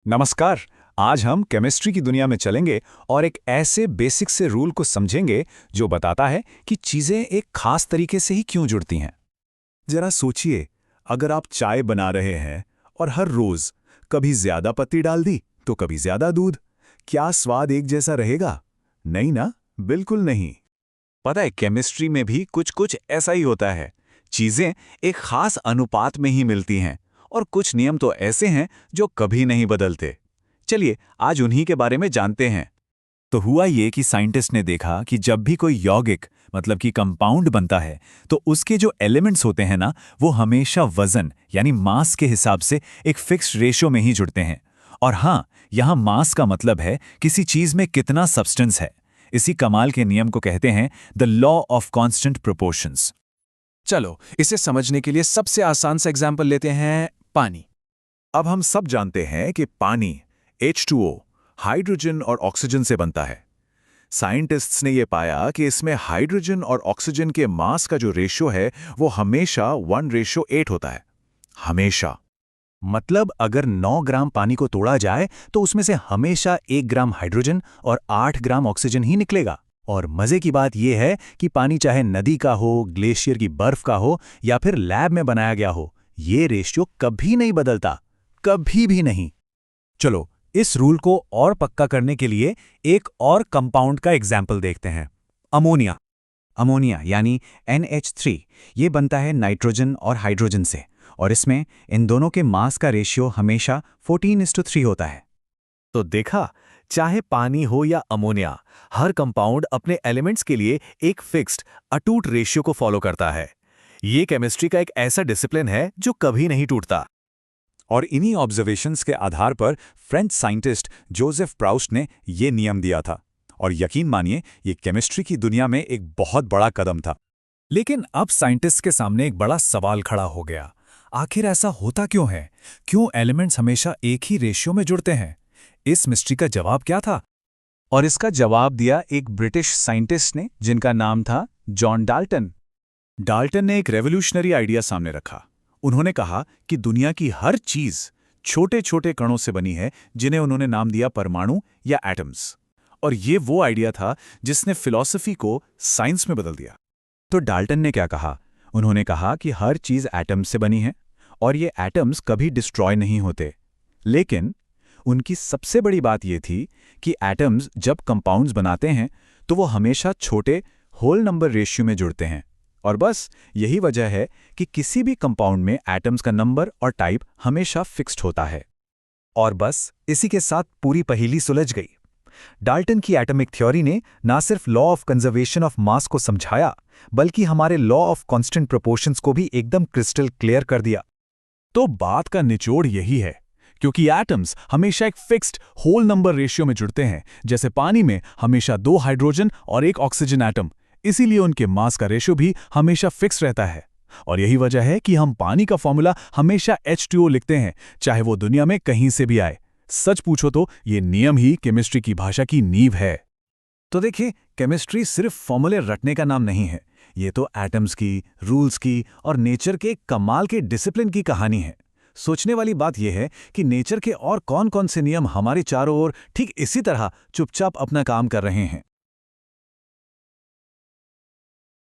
नमस्कार। आज हम केमिस्ट्री की दुनिया में चलेंगे और एक ऐसे बेसिक से रूल को समझेंगे जो बताता है कि चीजें एक खास तरीके से ही क्यों जुड़ती हैं। जरा सोचिए, अगर आप चाय बना रहे हैं और हर रोज कभी ज्यादा पत्ती डाल दी तो कभी ज्यादा दूध, क्या स्वाद एक जैसा रहेगा? नहीं ना, बिल्कुल नहीं। पता है, केमिस्ट्री में भी कुछ कुछ ऐसा ही होता है। चीजें एक खास अनुपात में ही मिलती हैं और कुछ नियम तो ऐसे हैं जो कभी नहीं बदलते। चलिए आज उन्हीं के बारे में जानते हैं। तो हुआ ये कि साइंटिस्ट ने देखा कि जब भी कोई यौगिक मतलब कि कंपाउंड बनता है तो उसके जो एलिमेंट्स होते हैं ना, वो हमेशा वजन यानी मास के हिसाब से एक फिक्स्ड रेशियो में ही जुड़ते हैं। और हाँ, यहाँ मास का मतलब है किसी चीज में कितना सब्सटेंस है। इसी कमाल के नियम को कहते हैं the law of constant proportions. चलो इसे समझने के लिए सबसे आसान सा एग्जाम्पल लेते हैं, पानी। अब हम सब जानते हैं कि पानी H2O हाइड्रोजन और ऑक्सीजन से बनता है। साइंटिस्ट्स ने यह पाया कि इसमें हाइड्रोजन और ऑक्सीजन के मास का जो रेशियो है वो हमेशा 1:8 होता है। हमेशा। मतलब अगर 9 ग्राम पानी को तोड़ा जाए तो उसमें से हमेशा 1 ग्राम हाइड्रोजन और 8 ग्राम ऑक्सीजन ही निकलेगा। और मजे की बात यह है कि पानी चाहे नदी का हो, ग्लेशियर की बर्फ का हो या फिर लैब में बनाया गया हो, ये रेशियो कभी नहीं बदलता, कभी भी नहीं। चलो इस रूल को और पक्का करने के लिए एक और कंपाउंड का एग्जाम्पल देखते हैं, अमोनिया। अमोनिया यानी NH3 ये बनता है नाइट्रोजन और हाइड्रोजन से, और इसमें इन दोनों के मास का रेशियो हमेशा 14:3 होता है। तो देखा, चाहे पानी हो या अमोनिया, हर कंपाउंड अपने एलिमेंट्स के लिए एक फिक्स्ड अटूट रेशियो को फॉलो करता है। ये केमिस्ट्री का एक ऐसा डिसिप्लिन है जो कभी नहीं टूटता। और इन्हीं ऑब्जर्वेशंस के आधार पर फ्रेंच साइंटिस्ट जोसेफ प्राउस्ट ने ये नियम दिया था। और यकीन मानिए, ये केमिस्ट्री की दुनिया में एक बहुत बड़ा कदम था। लेकिन अब साइंटिस्ट के सामने एक बड़ा सवाल खड़ा हो गया। आखिर ऐसा होता क्यों है? क्यों एलिमेंट्स हमेशा एक ही रेशियो में जुड़ते हैं? इस मिस्ट्री का जवाब क्या था? और इसका जवाब दिया एक ब्रिटिश साइंटिस्ट ने जिनका नाम था जॉन डाल्टन। डाल्टन ने एक रेवोल्यूशनरी आइडिया सामने रखा। उन्होंने कहा कि दुनिया की हर चीज छोटे छोटे कणों से बनी है, जिन्हें उन्होंने नाम दिया परमाणु या एटम्स। और ये वो आइडिया था जिसने फिलॉसफी को साइंस में बदल दिया। तो डाल्टन ने क्या कहा? उन्होंने कहा कि हर चीज एटम्स से बनी है और ये एटम्स कभी डिस्ट्रॉय नहीं होते। लेकिन उनकी सबसे बड़ी बात यह थी कि एटम्स जब कंपाउंड्स बनाते हैं तो वो हमेशा छोटे होल नंबर रेशियो में जुड़ते हैं। और बस यही वजह है कि किसी भी कंपाउंड में एटम्स का नंबर और टाइप हमेशा फिक्स्ड होता है। और बस इसी के साथ पूरी पहेली सुलझ गई। डाल्टन की एटॉमिक थ्योरी ने ना सिर्फ law of conservation of mass को समझाया, बल्कि हमारे लॉ ऑफ कांस्टेंट प्रोपोर्शंस को भी एकदम क्रिस्टल क्लियर कर दिया। तो बात का निचोड़ यही है, क्योंकि एटम्स हमेशा एक फिक्स्ड होल नंबर रेशियो में जुड़ते हैं, जैसे पानी में हमेशा 2 हाइड्रोजन और 1 ऑक्सीजन एटम, इसीलिए उनके मास का रेशियो भी हमेशा फिक्स रहता है। और यही वजह है कि हम पानी का फॉर्मूला हमेशा H2O लिखते हैं, चाहे वो दुनिया में कहीं से भी आए। सच पूछो तो ये नियम ही केमिस्ट्री की भाषा की नींव है। तो देखिए, केमिस्ट्री सिर्फ फॉर्मूले रटने का नाम नहीं है। ये तो एटम्स की, रूल्स की और नेचर के कमाल के डिसिप्लिन की कहानी है। सोचने वाली बात यह है कि नेचर के और कौन कौन से नियम हमारे चारों ओर ठीक इसी तरह चुपचाप अपना काम कर रहे हैं।